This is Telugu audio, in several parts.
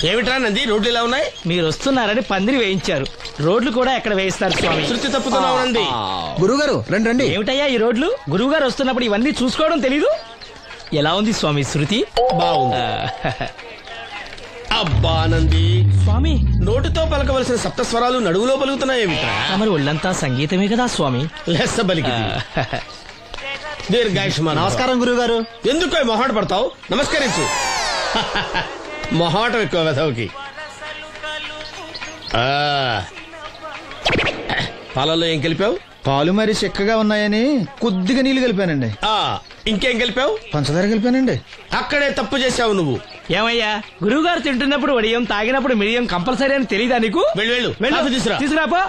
ఏమిట్రా నంది, రోడ్లు ఇలా ఉన్నాయి? మీరు వస్తున్నారని పందిరి వేయించారు. రోడ్లు కూడా ఎక్కడ వేయిస్తారు స్వామి? శృతి తప్పుతున్నావు నంది. గురుగారు రండి రండి. ఏమిటయ్యా ఈ రోడ్లు? గురువు గారు వస్తున్నప్పుడు ఇవన్నీ చూసుకోవడం తెలీదు? ఎలా ఉంది స్వామి శృతి? బాగుంది. అబ్బా నంది, స్వామి నోటితో పలకవలసిన సప్తస్వరాలు నడువులో పలుకుతున్నాయేమిట్రా? మరి ఒళ్ళంతా సంగీతమే కదా స్వామి. లెస్స బలికి దీర్ఘాయుష్మాన్. నమస్కారం గురుగారు. ఎందుకు మొహాట పడతావు? నమస్కరించు. మొహాటం ఎక్కువ వెధవుకి. పాలల్లో ఏం కలిపావు? పాలు మరి చిక్కగా ఉన్నాయని కొద్దిగా నీళ్లు కలిపానండి. ఇంకేం కలిపావు? పంచదార కలిపానండి. అక్కడే తప్పు చేశావు నువ్వు. ఏమయ్యా, గురువు గారు తింటున్నప్పుడు వడియం, తాగినప్పుడు మిడియం కంపల్సరీ అని తెలీదా నీకు? వెళ్ళు కాఫీ తీసురా. తీసుకురాపో.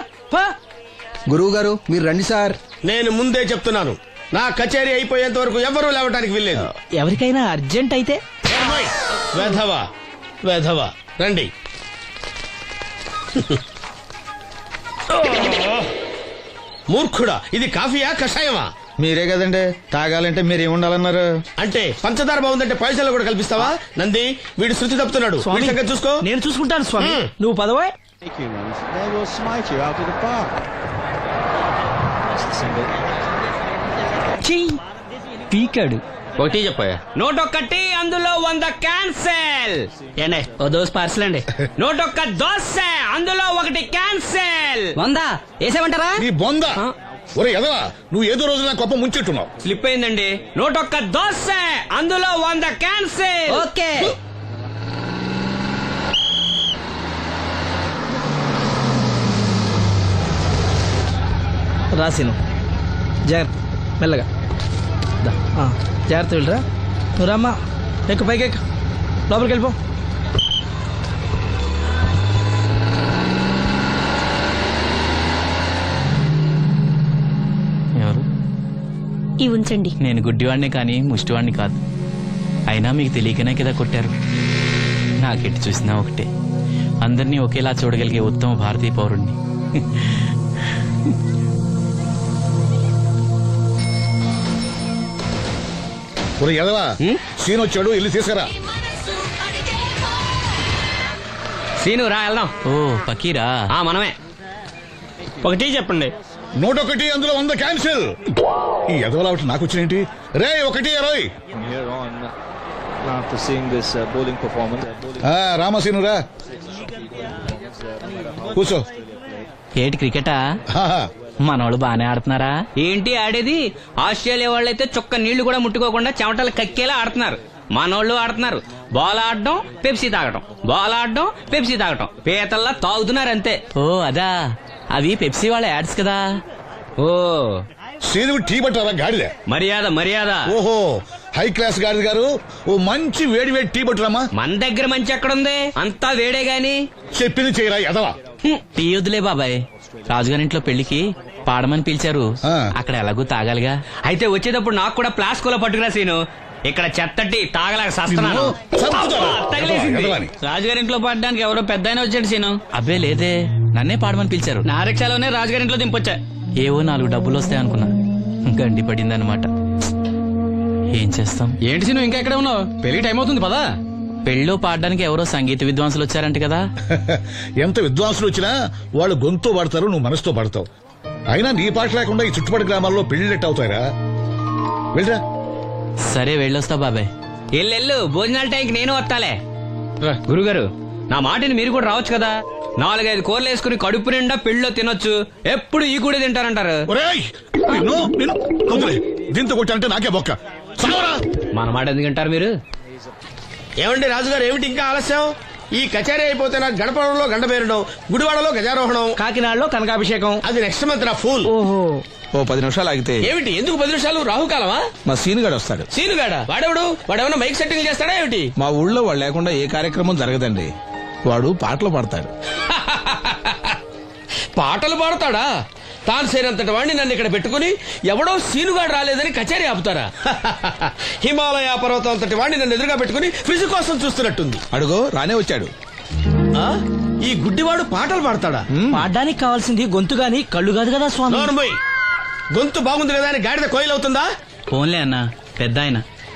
గురువు గారు మీరు రండి సార్. నేను ముందే చెప్తున్నాను, నా కచేరీ అయిపోయేంత వరకు ఎవరూ లేవటానికి వెళ్ళలేదు. ఎవరికైనా అర్జెంట్ అయితే వెధవా వెధవా రండి. మూర్ఖుడా, ఇది కాఫీయా కషాయమా? మీరే కదండి తాగాలంటే మీరేముండాలన్నారు? అంటే పంచదార బాగుందంటే పైసలు కూడా కల్పిస్తావా? నంది, వీడు శృతి తప్పుతున్నాడు. స్వామి, వీడి సంగతి చూసుకో. నేను చూసుకుంటాను స్వామి. నువ్వు పదవా. పీకాడు. ఒకటి చెప్పాయా? నోటొక్కటి, అందులో 100 క్యాన్సెల్. ఏండి ఓ దోశ పార్సల్ అండి. నోటొక్క దోశ, అందులో 1 క్యాన్సెల్. 100 వేసేమంటారా? నీ బొంద. ఒరే ఎదవా, నువ్వు ఏదో రోజు నా గొప్ప ముంచెట్టున్నావు. స్లిప్ అయిందండి. నోటొక్క దోశ, అందులో 100 క్యాన్సెల్. ఓకే. రాసిను జాగ్రత్త, మెల్లగా జాగ్రత్త వెళ్ళరా. నువ్వు రామ్మా, ఎక్కు, పైకి ఎక్కు, లోపలికి వెళ్ళిపో. ఎవరు? ఇవి ఉంచండి. నేను గుడ్డివాడినే కానీ ముష్టివాడిని కాదు. అయినా మీకు తెలియకనే కదా కొట్టారు. నాకెట్టి చూసినా ఒకటే, అందరినీ ఒకేలా చూడగలిగే ఉత్తమ భారతీయ పౌరుణ్ణి. ఒరే ఎదవా, సీన్ వచ్చాడు, ఇల్లు తీసుకురా. సీను రా, వెళ్దాం. ఓ పకీరా, మనమే. ఒకటి చెప్పండి. 101, అందులో 100 క్యాన్సిల్. ఈ ఎదవలా ఒకటి నాకు వచ్చినేంటి? రే 120. After seeing this bowling performance, రామసీను రా, కూర్చో. ఏటి క్రికెటా? మనోళ్ళు బానే ఆడుతున్నారా? ఏంటి ఆడేది? ఆస్ట్రేలియా వాళ్ళైతే చొక్క నీళ్లు కూడా ముట్టుకోకుండా చెమటలు కక్కేలా ఆడుతున్నారు. మనోళ్ళు ఆడుతున్నారు బాల్ ఆడడం, పెప్సీ తాగడం, బాల్ ఆడడం, పెప్సీ తాగడం, పీతల్లా తాగుతున్నారు అంతే. ఓ అదా, అవి పెప్సీ వాళ్ళ యాడ్స్ కదా. ఓ సీను టీ పట్టారా గాడిద? మర్యాద మర్యాద. ఓహో, హై క్లాస్ గాడిద గారు, ఓ మంచి వేడి వేడి టీ పట్టురామా. మన దగ్గర మంచి ఎక్కడుంది, అంతా వేడే గాని. చెప్పింది చేయరా ఎదవా. టీ వద్దులే బాబాయ్, రాజుగారింట్లో పెళ్లికి పాడమని పిలిచారు. అక్కడ ఎలాగూ తాగాలిగా. అయితే వచ్చేటప్పుడు నాకు కూడా ప్లాస్కోలో పట్టుకురా సీను. ఇక్కడ చెత్తటి తాగలేక సస్తున్నాను. రాజుగారింట్లో పడడానికి ఎవరో పెద్ద వచ్చాడు సీను. అబ్బే లేదే, నన్నే పాడమని పిలిచారు. నా రిక్షాలోనే రాజుగారింట్లో దింపొచ్చా. ఏవో 4 డబ్బులు వస్తాయి అనుకున్నా, గండి పడిందనమాట. ఏం చేస్తాం? ఏంటి సీను ఇంకా ఎక్కడ ఉన్నావు? పెళ్లి టైం అవుతుంది పదా. పెళ్ళిలో పాడడానికి ఎవరో సంగీత విద్వాంసులు వచ్చారంట కదా. ఎంత విద్వాంసులు వచ్చినా వాళ్ళు గొంతు పడతారు, నువ్వు మనసుతో పడతావు. అయినా నీ పాట లేకుండా ఈ చుట్టుపక్కల గ్రామాల్లో పెళ్లిళ్ళెట్ అవుతాయిరా. వెళ్ళరా. సరే వెళ్ళొస్తా బాబాయ్. ఎల్లెళ్ళు, భోజనాల టైంకి నేను వస్తాలే. గురుగారు, నా మాటిని మీరు కూడా రావచ్చు కదా. 4-5 కూరలు వేసుకుని కడుపు నిండా పెళ్ళిలో తినొచ్చు. ఎప్పుడు ఈ కూడా తింటారంటారు. దీంతో కొట్టాలంటే నాకే బొక్క. మన మాట ఎందుకు తింటారు మీరు? ఏమండి రాజుగారు, ఏమిటి ఇంకా ఆలస్యం? ఈ కచేరీ అయిపోతే నాకు గణపవరంలో గండ పేరడం, గుడివాడలో గజారోహణం, కాకినాడలో కనకాభిషేకం. అది నెక్స్ట్ మంత్ రా ఫూల్. ఓహో, ఓ 10 నిమిషాలు ఆగితే. ఏమిటి, ఎందుకు 10 నిమిషాలు? రాహుకాలమా? మా సీనుగాడు వస్తాడు. సీనుగాడా? వాడేమన్నా మైక్ సెట్టింగ్ చేస్తాడా ఏమిటి? మా ఊళ్ళో వాడు లేకుండా ఏ కార్యక్రమం జరగదండి. వాడు పాటలు పాడతాడు. పాటలు పాడతాడా? తాను సేనంతటి వాడిని నన్ను ఇక్కడ పెట్టుకుని ఎవడో సీనుగాడు రాలేదని కచేరీ ఆపుతారా? హిమాలయ పర్వతం అంతటి వాడిని నన్ను ఎదురుగా పెట్టుకుని ఫిజు కోసం చూస్తున్నట్టుంది. అడుగో రానే వచ్చాడు. ఈ గుడ్డివాడు పాటలు పాడతాడా? పాడడానికి కావాల్సింది గొంతు గాని కళ్ళు కాదు కదా స్వామి. నోర్మోయ్, గొంతు బాగుంది కదా అని గాడిద కోయిలవుతుందా? ఫోన్లే అన్న, పెద్ద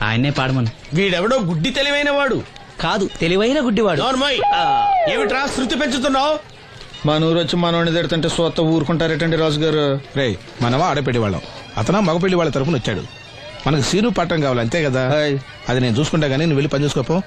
ఆయన్నే పాడమను. వీడెవడో గుడ్డి తెలివైన వాడు కాదు తెలివైన గుడ్డివాడు. నోర్మోయ్ ఏమిట్రా శృతి పెంచుతున్నావు? మన ఊరు వచ్చి మనోడిని తిడుతుంటే సొత్త ఊరుకుంటారేటండి రాజు గారు. రే మనమా ఆడపెళ్లి అతను మగపెళ్లి వాళ్ళ తరఫున వచ్చాడు. మనకు సీను పట్టం కావాలి అంతే కదా. అది నేను చూసుకుంటా గానీ నువ్వు వెళ్ళి పని చూసుకోపో.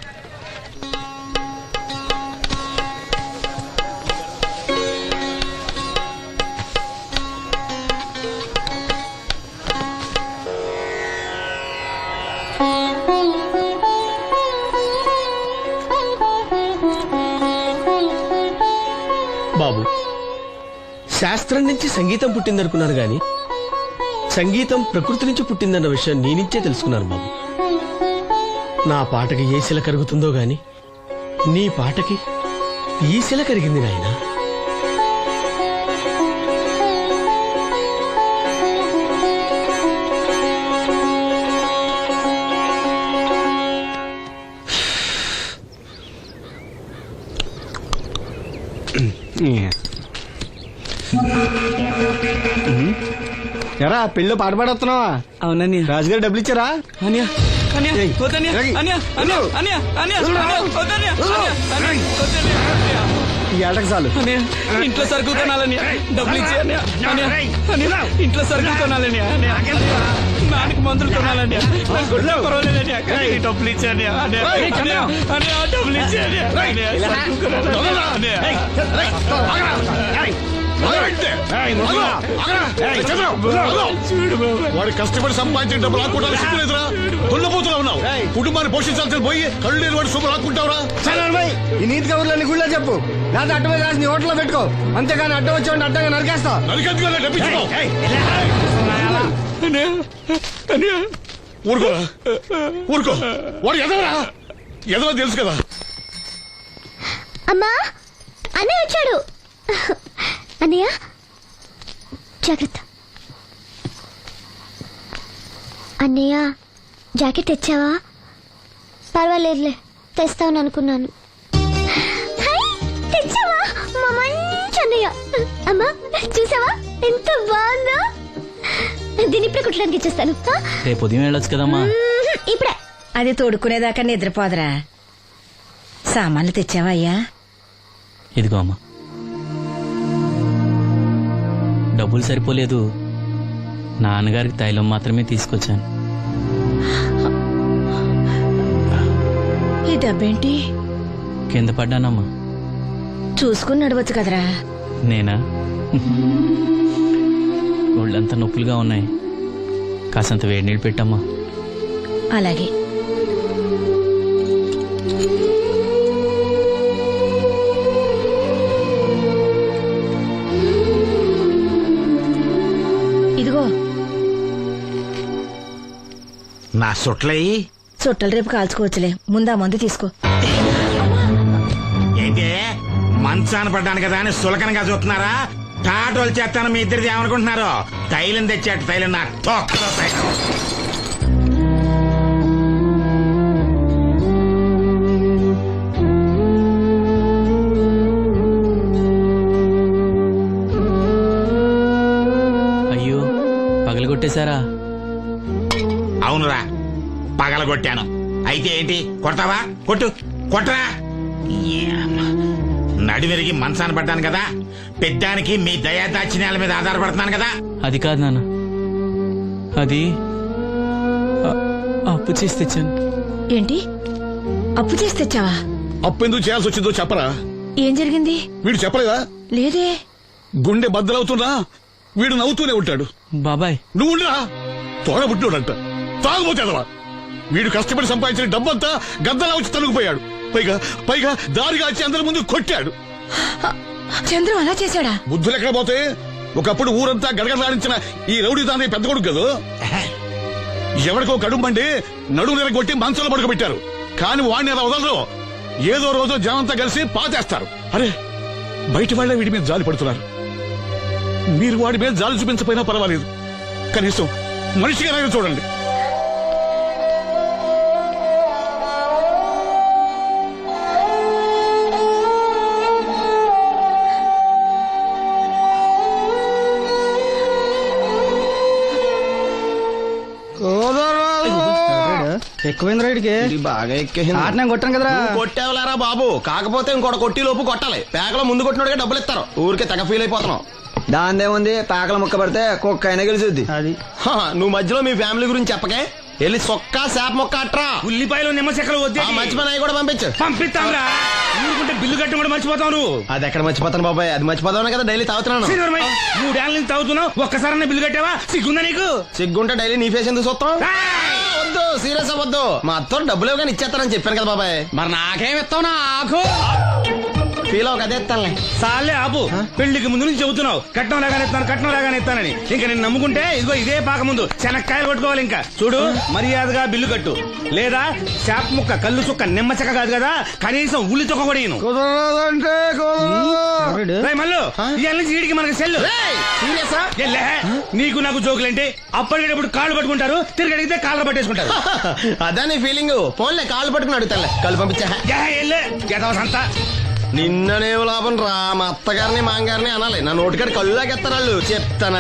బాబు, శాస్త్రం నుంచి సంగీతం పుట్టిందనుకున్నాను గాని సంగీతం ప్రకృతి నుంచి పుట్టిందన్న విషయం నీ నుంచే తెలుసుకున్నాను బాబు. నా పాటకి ఏ శిల కరుగుతుందో గాని నీ పాటకి ఈ శిల కరిగింది నాయనా. ఎరా పెళ్ళి పాట పాడుతున్నావా? అవునని రాజుగారు డబ్బులు ఇచ్చారా? ఈ ఏటకు చాలు. ఇంట్లో సరుకులు కొనాలని డబ్బులు ఇచ్చి ఇంట్లో సరుకులు కొనాలని నాన్నకి మందులు కొనాలని డబ్బులు ఇచ్చాను డబ్బులు ఇచ్చాను. వాడు కష్టపడి సంపాదించిన డబ్బులు ఆకుంటావు సిగ్గులేదురా? దున్నపోతున్నా ఉన్నావు. కుటుంబాన్ని పోషించాల్సిన పోయి కళ్ళు లేని వాడు శుభ్రం ఆకుంటావురా? ఈ నీతి కబుర్లన్నీ గుళ్ళో చెప్పు, లేదా అడ్డ మీద రాసి నీ హోటల్లో పెట్టుకో. అంతేగాని అడ్డం వచ్చి అడ్డంగా నరికేస్తా. నరికెందుకు డబ్బిచ్చుకో. ఊరుకోరా, ఊరుకో. వాడు ఎదవరా? ఎదవ తెలుసు కదా. అమ్మా, అన్నయ్య వచ్చాడు. అన్నయ్య జాగ్రత్త. అన్నయ్య జాకెట్ తెచ్చావా? పర్వాలేదులే, తెస్తావని అనుకున్నాను. తెచ్చావా? మా మంచి అన్నయ్య. అమ్మా చూసావా ఎంత బాగుందో? దీన్ని ఇప్పుడే కుట్టడానికి ఇచ్చేస్తాను. రేపు ఉదయం వెళ్ళొచ్చు కదమ్మా. ఇప్పుడే. అది తోడుకునేదాకా నిద్రపోదరా. సామాన్లు తెచ్చావా అయ్యా? ఇదిగో అమ్మా. డబ్బులు సరిపోలేదు, నాన్నగారికి తైలం మాత్రమే తీసుకొచ్చాను. ఈ డబ్బేంటి? కింద పడ్డానమ్మా. చూసుకుని నడవచ్చు కదరా. నేనా? ఒళ్ళంతా నొప్పులుగా ఉన్నాయి, కాసంత వేడి నీళ్ళు పెట్టమ్మా. అలాగే. ఇదిగో నా సొట్లయి చుట్టలు రేపు కాల్చుకోవచ్చులే, ముందా మందు తీసుకో. ఏంటి మంచాన పడ్డాను కదా అని సులకనగా చూస్తున్నారా? టాటోలు చేస్తాను మీ ఇద్దరిది ఏమనుకుంటున్నారు? తైలం తెచ్చాడు, తైలం నా తొక్కలో తైలం. అయ్యో, పగలగొట్టేశారా? అవునురా, పగలగొట్టాను. అయితే ఏంటి, కొడతావా? కొట్టు, కొట్టరా. నడివిరిగి మంచాన పడ్డాను కదా, పెద్దానికి మీ దయాదాచిన్యాల మీద ఆధారపడుతున్నాను కదా. అది కాదు నాన్న, అది అప్పు చేసి తెచ్చాను. ఏంటి, అప్పు చేసి తెచ్చావా? అప్పు ఎందుకు చేయాల్సి వచ్చిందో చెప్పరా? ఏం జరిగింది? వీడు చెప్పలేదా? లేదే. గుండె బద్దలవుతున్నా వీడు నవ్వుతూనే ఉంటాడు. బాబాయ్, నువ్వు ఉండరా? తోడబుట్టినోడంట, తాగుపోతేదవా. వీడు కష్టపడి సంపాదించిన డబ్బంతా గద్దలా వచ్చి తనుకుపోయాడు. పైగా పైగా దారిగా వచ్చి అందరి ముందు కొట్టాడు. చంద్రం అలా చేశాడా? బుద్ధులు ఎక్కడ పోతే, ఒకప్పుడు ఊరంతా గడగడలాడించిన ఈ రౌడీ దాని పెద్ద కొడుకు కదా. ఎవరికో కడుంబండి నడుము నిరగొట్టి మంచంలో పడుకోబెట్టారు. కాని వాడిని అలా వదలరు. ఏదో రోజు జనంతా కలిసి పాతేస్తారు. అరే, బయట వాళ్లే వీడి మీద జాలి పడుతున్నారు. మీరు వాడి మీద జాలి చూపించపోయినా పర్వాలేదు, కనీసం మనిషిగా చూడండి. ఎక్కువైంది రైడ్కి బాగా ఎక్కేసింది. ఆట నేను కొట్టాను కదరా. కొట్టేవలేరా బాబు, కాకపోతే ఇంకోటి కొట్టి లోపు కొట్టాలి. పేకలో ముందు కొట్టినోడిగా డబ్బులు ఇస్తారు. ఊరికే తెగ ఫీల్ అయిపోతున్నావు. దాందేముంది, పేకల ముక్క పడితే కుక్క అయినా గెలిచుద్ది. అది నువ్వు మధ్యలో మీ ఫ్యామిలీ గురించి చెప్పకే. వెళ్ళి సొక్క శాప మొక్క అట్రా. ఉల్లిపాయలు నిమ్మ చెక్కలు వద్దే మర్చిపోయిన కూడా పంపించు. పంపిస్తాంరా. ఊరుకుంటే బిల్లు కట్టడం కూడా మర్చిపోతావు నువ్వు. అది ఎక్కడ మర్చిపోతాను బాబాయ్, అది మర్చిపోతావు కదా డైలీ తాగుతున్నాను. 3 ఏళ్ళ నుంచి తాగుతున్నావు, ఒక్కసారన్నా బిల్లు కట్టావా? సిగ్గుందా నీకు? సిగ్గుంటే డైలీ నీ ఫేస్ ఎందుకు చూస్తాం? వద్దు, సీరియస్ అవ్వద్దు. మా అత్తో డబ్బులు ఇవ్వగానే ఇచ్చేస్తానని చెప్పాను కదా బాబాయ్. మరి నాకేం ఇస్తావు నాకు? ఫీల్ అవ్వక అదే ఇస్తానులే. సాలే ఆపు. పెళ్లికి ముందు నుంచి చెబుతున్నావు కట్నం లాగానే ఇస్తానని. ఇంకా నేను నమ్ముకుంటే ఇదిగో ఇదే పాక ముందు శనక్కాయలు కొట్టుకోవాలి. ఇంకా చూడు, మర్యాదగా బిల్లు కట్టు, లేదా చేప ముక్క, కళ్ళు చుక్క, నిమ్మ చెక్క కాదు కదా, కనీసం ఉల్లి తొక్క కూడా ఇయ్యను. కుదరదంటే రేయ్ మల్లు, ఇవాళ నుంచి వీడికి మనకి సెల్లు. సీరియసా? ఎల్లే, నీకు నాకు జోకులేంటి? అప్పటికేటప్పుడు కాళ్ళు పట్టుకుంటారు, తిరిగి అడిగితే కాళ్ళు పట్టేసుకుంటారు. అదే నీ ఫీలింగ్. ఫోన్లే కాళ్ళు పట్టుకుని అడుగుతానులే. కళ్ళు పంపించా. సంతా నిన్ననే లాభం రా. మా అత్తగారిని మాంగారిని అనాలి. నా నోటికాడి కళ్ళు లాగేస్తారు వాళ్ళు. చెప్తాను.